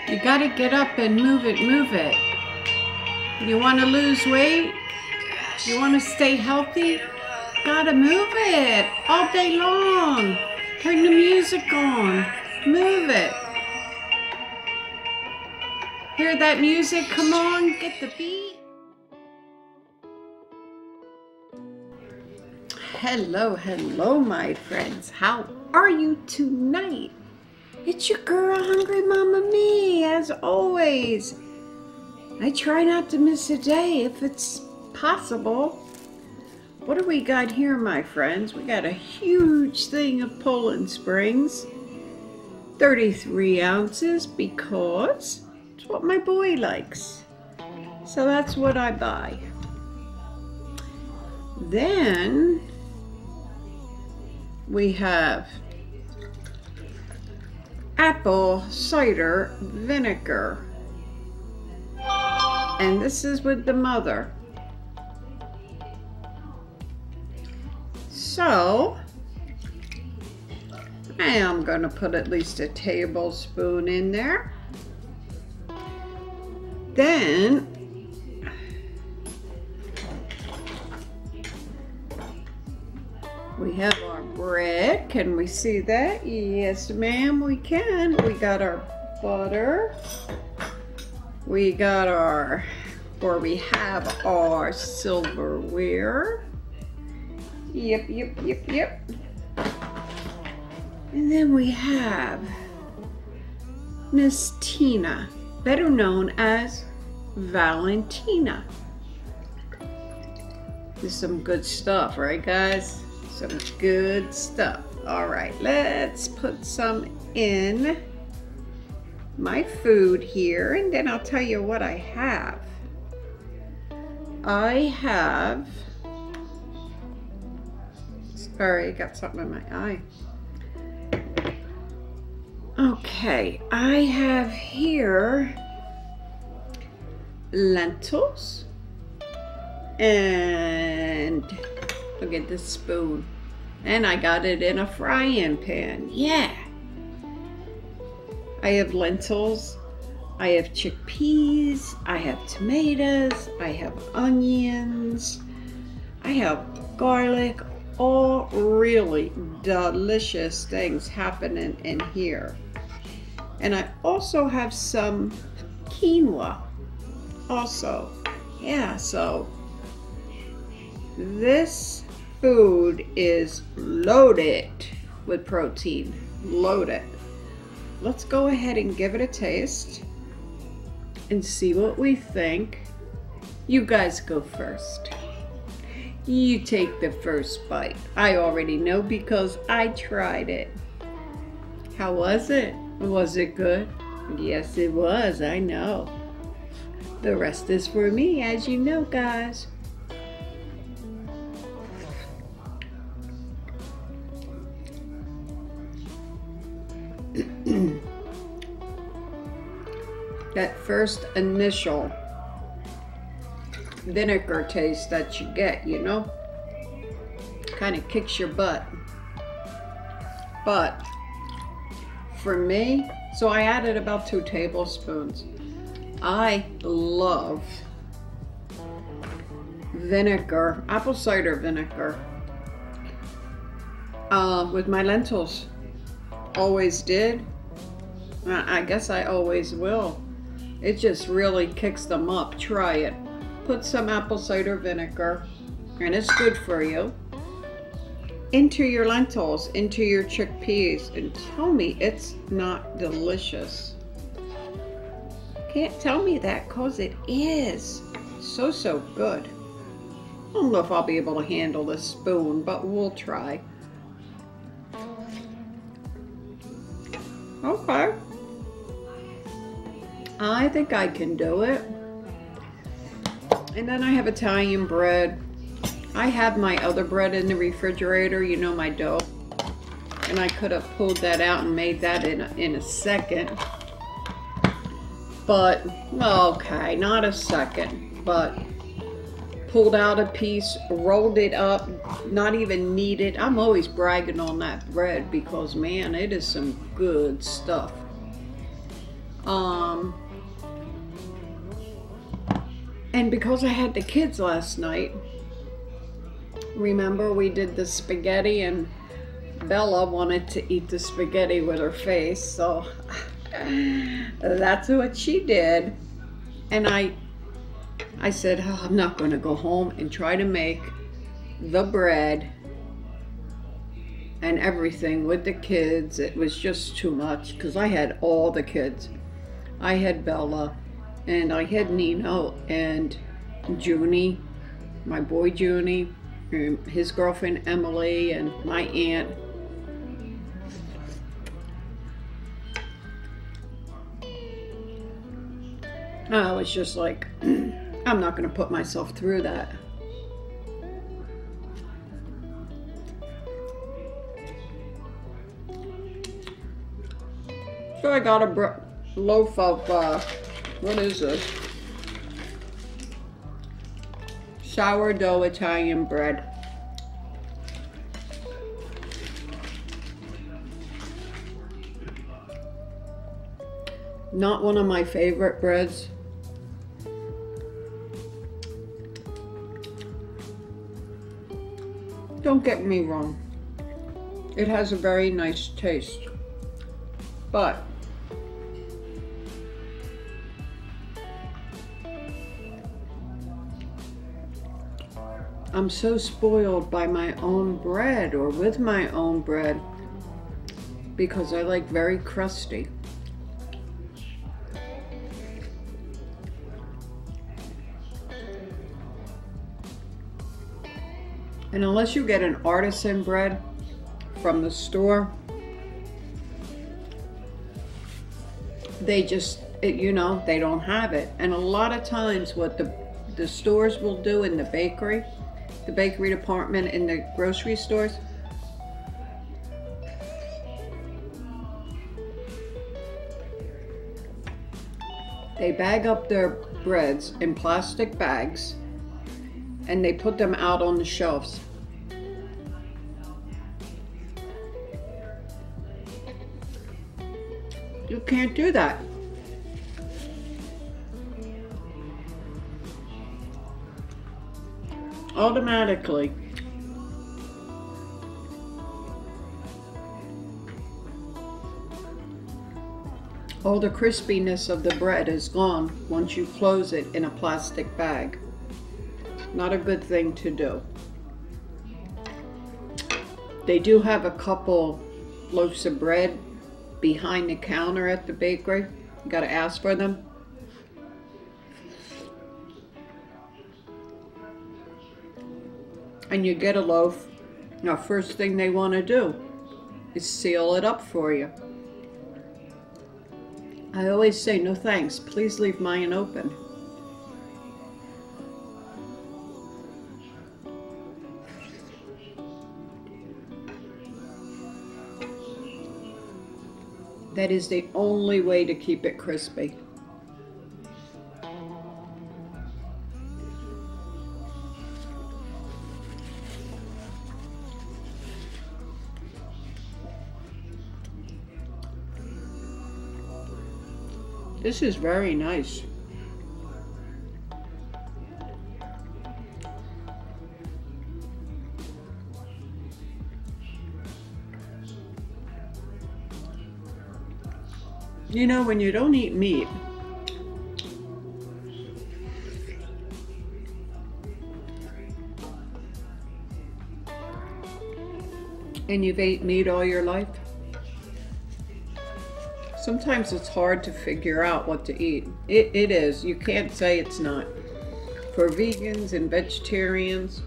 You gotta get up and move it, move it. You wanna lose weight? You wanna stay healthy? Gotta move it all day long. Turn the music on, move it. Hear that music? Come on, get the beat. Hello, hello, my friends. How are you tonight? It's your girl, Hungry Mama Me, as always. I try not to miss a day if it's possible. What do we got here, my friends? We got a huge thing of Poland Springs. 33 ounces because it's what my boy likes. So that's what I buy. Then we have apple cider vinegar. And this is with the mother. So I am going to put at least a tablespoon in there. Then we have our bread. Can we see that? Yes, ma'am, we can. We got our butter. We got our, or we have our silverware. Yep. And then we have Miss Tina, better known as Valentina. This is some good stuff, right, guys? Some good stuff. All right, let's put some in my food here, and then I'll tell you what I have. Sorry, I got something in my eye. Okay, I have here lentils, and look at this spoon. And I got it in a frying pan. Yeah. I have lentils, I have chickpeas, I have tomatoes, I have onions, I have garlic, all really delicious things happening in here. And I also have some quinoa also. Yeah, so this food is loaded with protein, loaded. Let's go ahead and give it a taste and see what we think. You guys go first. You take the first bite. I already know because I tried it. How was it? Was it good? Yes, it was, I know. The rest is for me, as you know, guys. That first initial vinegar taste that you get, you know, kind of kicks your butt. But for me, so I added about 2 tablespoons. I love vinegar, apple cider vinegar, with my lentils. Always did. I guess I always will. It just really kicks them up. Try it. Put some apple cider vinegar, and it's good for you, into your lentils, into your chickpeas, and tell me it's not delicious. Can't tell me that, cause it is so good. I don't know if I'll be able to handle this spoon, but we'll try. Okay. I think I can do it. And then I have Italian bread. I have my other bread in the refrigerator, you know, my dough. And I could have pulled that out and made that in a second. But, okay, not a second, but pulled out a piece, rolled it up, not even kneaded. I'm always bragging on that bread because, man, it is some good stuff. And because I had the kids last night, remember we did the spaghetti and Bella wanted to eat the spaghetti with her face, so that's what she did. And I said, oh, I'm not going to go home and try to make the bread and everything with the kids. It was just too much because I had all the kids. I had Bella and I had Nino and Junie, my boy Junie, his girlfriend Emily, and my aunt. I was just like, I'm not going to put myself through that. So I got a loaf of, what is this? Sourdough Italian bread. Not one of my favorite breads. Don't get me wrong. It has a very nice taste. But I'm so spoiled by my own bread or with my own bread because I like very crusty. And unless you get an artisan bread from the store, they just, you know, they don't have it. And a lot of times what the stores will do in the bakery department in the grocery stores, they bag up their breads in plastic bags and they put them out on the shelves. You can't do that. Automatically. All the crispiness of the bread is gone once you close it in a plastic bag. Not a good thing to do. They do have a couple loaves of bread behind the counter at the bakery. You gotta ask for them. And you get a loaf, the first thing they want to do is seal it up for you. I always say, no thanks, please leave mine open. That is the only way to keep it crispy. This is very nice. You know, when you don't eat meat, and you've ate meat all your life, sometimes it's hard to figure out what to eat. It is. You can't say it's not. For vegans and vegetarians,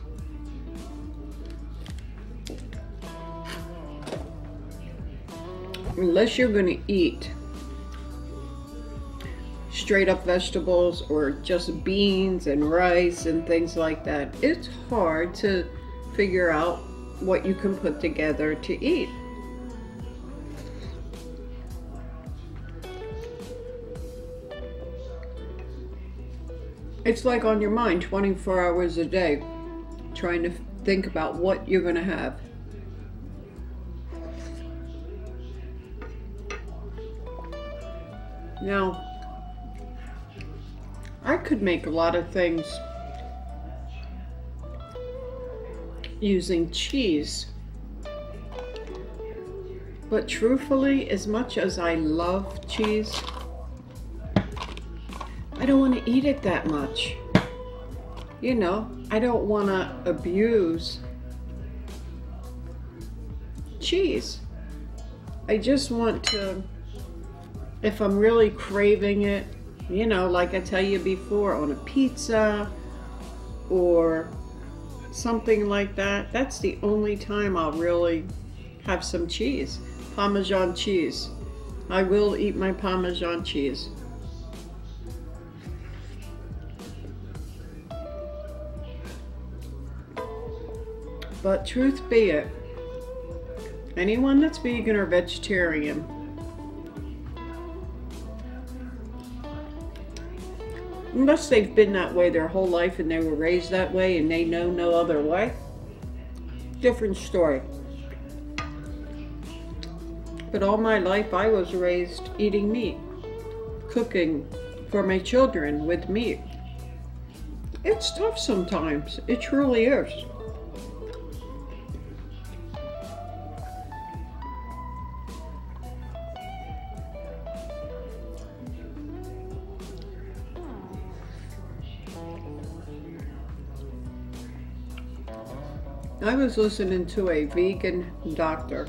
unless you're going to eat straight up vegetables or just beans and rice and things like that, it's hard to figure out what you can put together to eat. It's like on your mind 24 hours a day, trying to think about what you're going to have. Now, I could make a lot of things using cheese. But truthfully, as much as I love cheese, I don't want to eat it that much. You know, I don't want to abuse cheese. I just want to, if I'm really craving it, you know, like I tell you before, on a pizza or something like that, that's the only time I'll really have some cheese. Parmesan cheese. I will eat my Parmesan cheese. But truth be it, anyone that's vegan or vegetarian, unless they've been that way their whole life and they were raised that way and they know no other way, different story. But all my life I was raised eating meat, cooking for my children with meat. It's tough sometimes, it truly is. I was listening to a vegan doctor.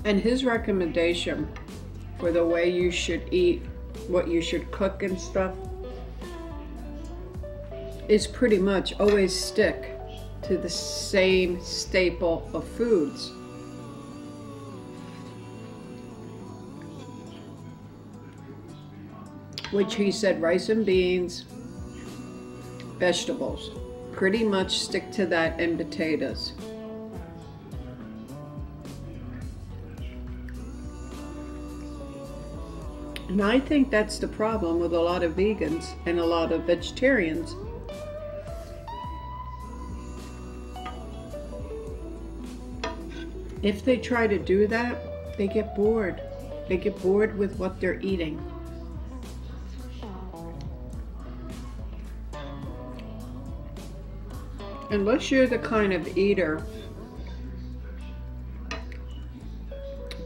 And his recommendation for the way you should eat, what you should cook and stuff, is pretty much always stick to the same staple of foods. Which he said rice and beans, vegetables. Pretty much stick to that, and potatoes. And I think that's the problem with a lot of vegans and a lot of vegetarians. If they try to do that, they get bored. They get bored with what they're eating. Unless you're the kind of eater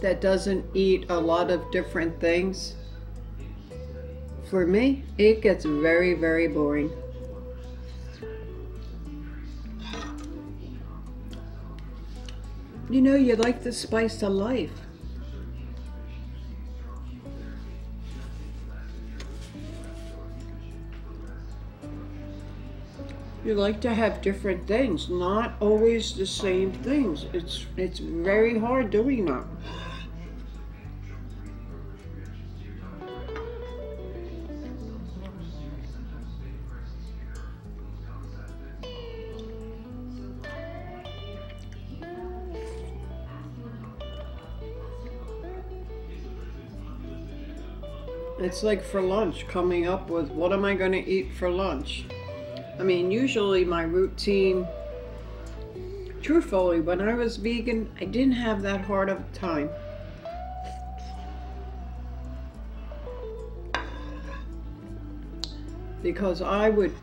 that doesn't eat a lot of different things, for me, it gets very, very boring. You know, you like the spice of life. You like to have different things, not always the same things. It's very hard doing that. It's like for lunch, coming up with what am I going to eat for lunch? I mean, usually my routine, truthfully, when I was vegan, I didn't have that hard of a time. Because I would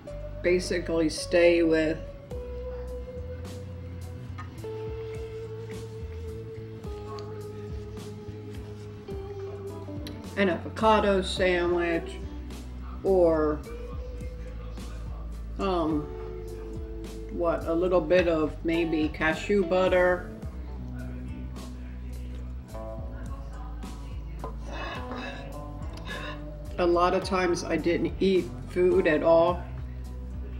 basically stay with an avocado sandwich or a little bit of maybe cashew butter. A lot of times I didn't eat food at all.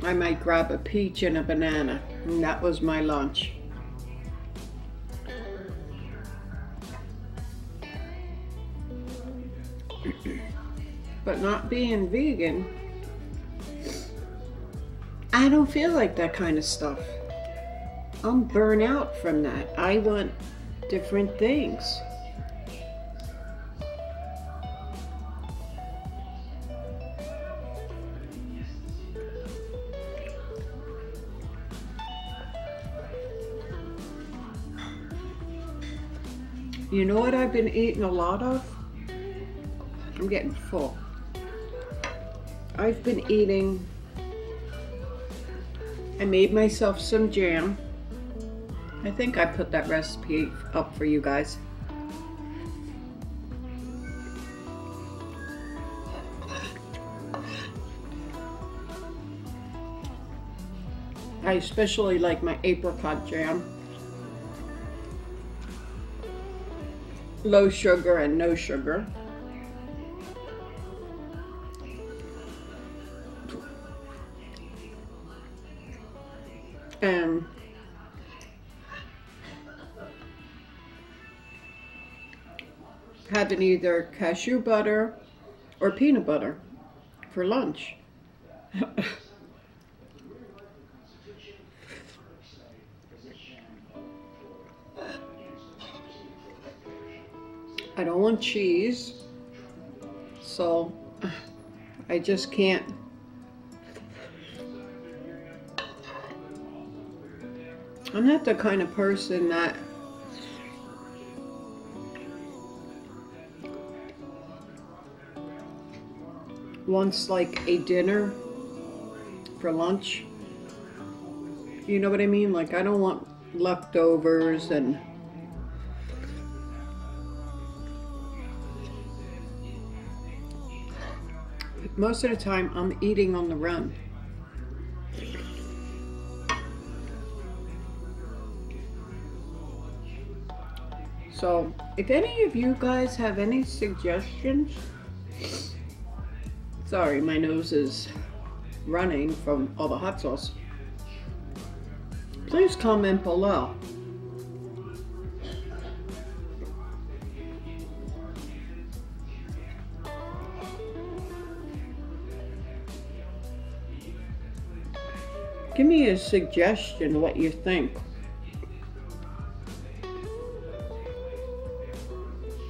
I might grab a peach and a banana, and that was my lunch. But not being vegan, I don't feel like that kind of stuff. I'm burnt out from that. I want different things. You know what I've been eating a lot of? I'm getting full. I've been eating, I made myself some jam. I think I put that recipe up for you guys. I especially like my apricot jam. Low sugar and no sugar. And having either cashew butter or peanut butter for lunch. I don't want cheese, so I just can't. I'm not the kind of person that wants like a dinner for lunch. You know what I mean? Like, I don't want leftovers and most of the time I'm eating on the run. So if any of you guys have any suggestions, sorry, my nose is running from all the hot sauce, please comment below. Give me a suggestion what you think.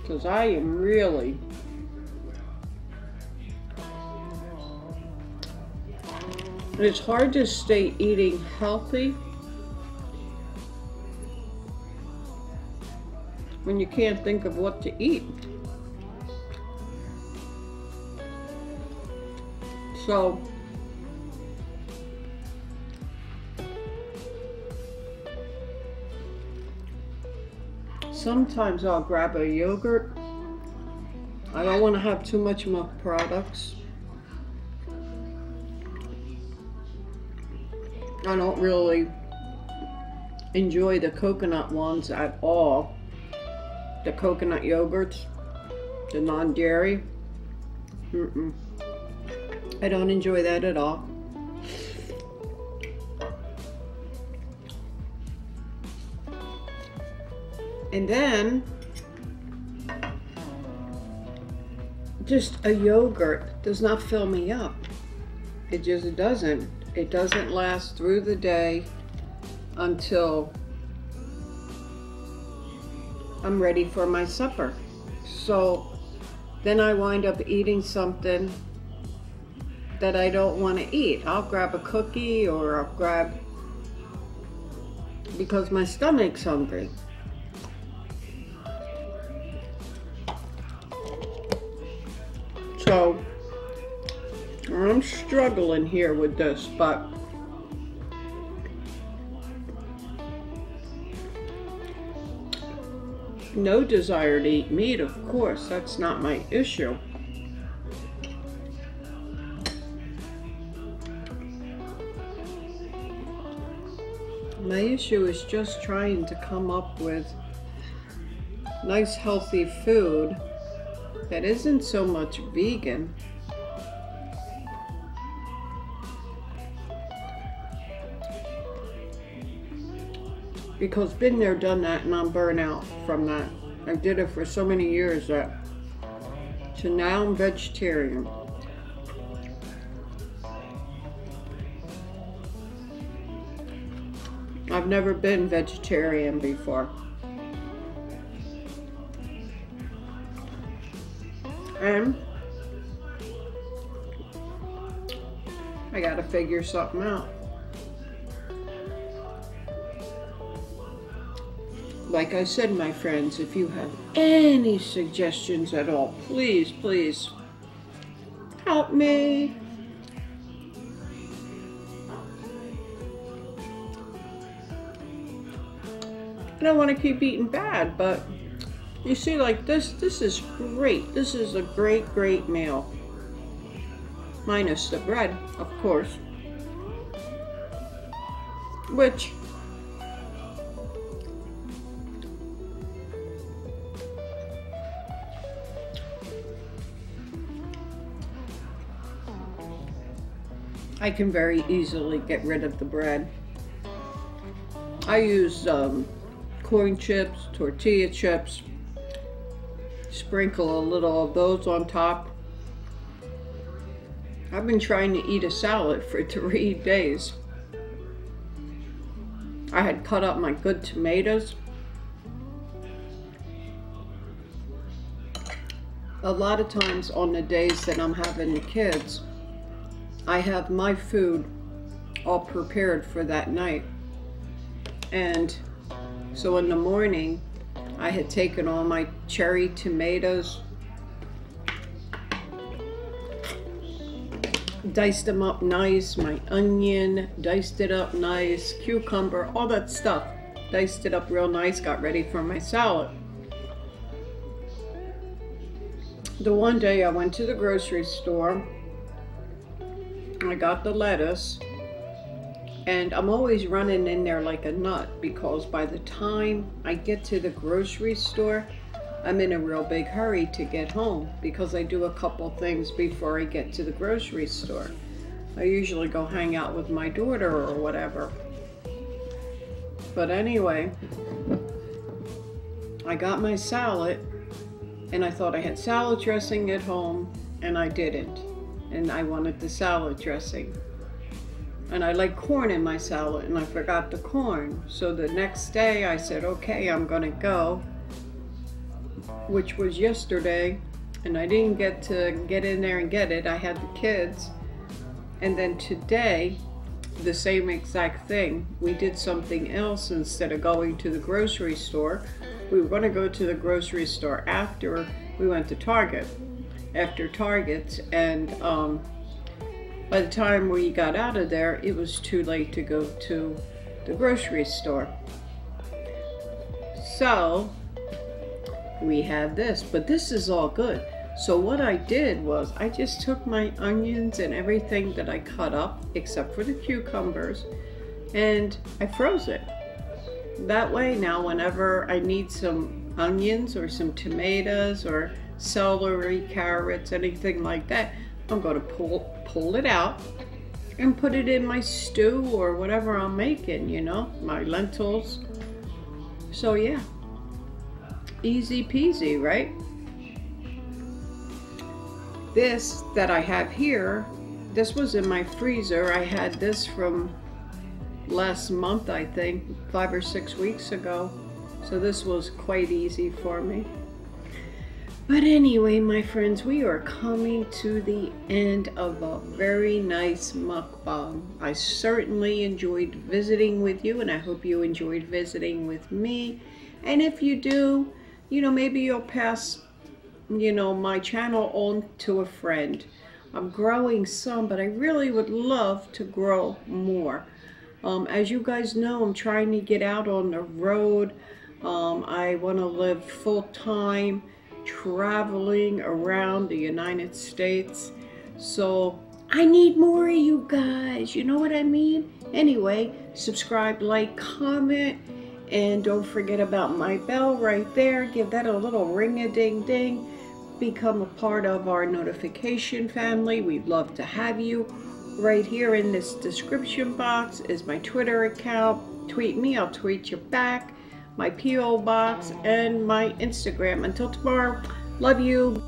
Because I am really it's hard to stay eating healthy when you can't think of what to eat. So sometimes I'll grab a yogurt. I don't want to have too much milk products. I don't really enjoy the coconut ones at all. The coconut yogurts, the non-dairy. I don't enjoy that at all. And then just a yogurt does not fill me up. It just doesn't. It doesn't last through the day until I'm ready for my supper. So then I wind up eating something that I don't want to eat. I'll grab a cookie or I'll grab, because my stomach's hungry. So I'm struggling here with this, but no desire to eat meat, of course, that's not my issue. My issue is just trying to come up with nice healthy food that isn't so much vegan. Because been there, done that, and I'm burnt out from that. I did it for so many years that, so now I'm vegetarian. I've never been vegetarian before. And I gotta figure something out. like I said, my friends, if you have any suggestions at all, please, please help me. I don't want to keep eating bad, but you see, like this is great. This is a great, great meal. Minus the bread, of course. Which I can very easily get rid of the bread. I use corn chips, tortilla chips, sprinkle a little of those on top. I've been trying to eat a salad for 3 days. I had cut up my good tomatoes. A lot of times on the days that I'm having the kids, I have my food all prepared for that night. And so in the morning, I had taken all my cherry tomatoes, diced them up nice, my onion, diced it up nice, cucumber, all that stuff. Diced it up real nice, got ready for my salad. The one day I went to the grocery store, I got the lettuce, and I'm always running in there like a nut because by the time I get to the grocery store, I'm in a real big hurry to get home because I do a couple things before I get to the grocery store. I usually go hang out with my daughter or whatever. But anyway, I got my salad and I thought I had salad dressing at home and I didn't. And I wanted the salad dressing. And I like corn in my salad and I forgot the corn. So the next day I said, okay, I'm gonna go, which was yesterday, and I didn't get to get in there and get it. I had the kids. And then today, the same exact thing. We did something else instead of going to the grocery store. We were gonna go to the grocery store after we went to Target. After Target, and by the time we got out of there, it was too late to go to the grocery store. So we had this, but this is all good. So what I did was I just took my onions and everything that I cut up, except for the cucumbers, and I froze it. That way now whenever I need some onions or some tomatoes or celery, carrots, anything like that, I'm going to pull it out and put it in my stew or whatever I'm making, you know, my lentils. So yeah, easy peasy, right? This that I have here, this was in my freezer. I had this from last month, I think, 5 or 6 weeks ago. So this was quite easy for me. But anyway, my friends, we are coming to the end of a very nice mukbang. I certainly enjoyed visiting with you, and I hope you enjoyed visiting with me. And if you do, you know, maybe you'll pass, you know, my channel on to a friend. I'm growing some, but I really would love to grow more. As you guys know, I'm trying to get out on the road. I want to live full-time, traveling around the United States. So I need more of you guys, you know what I mean? Anyway, subscribe, like, comment, and don't forget about my bell right there. Give that a little ring-a-ding-ding. Become a part of our notification family. We'd love to have you. Right here in this description box is my Twitter account. Tweet me, I'll tweet you back. My P.O. box and my Instagram. Until tomorrow, love you.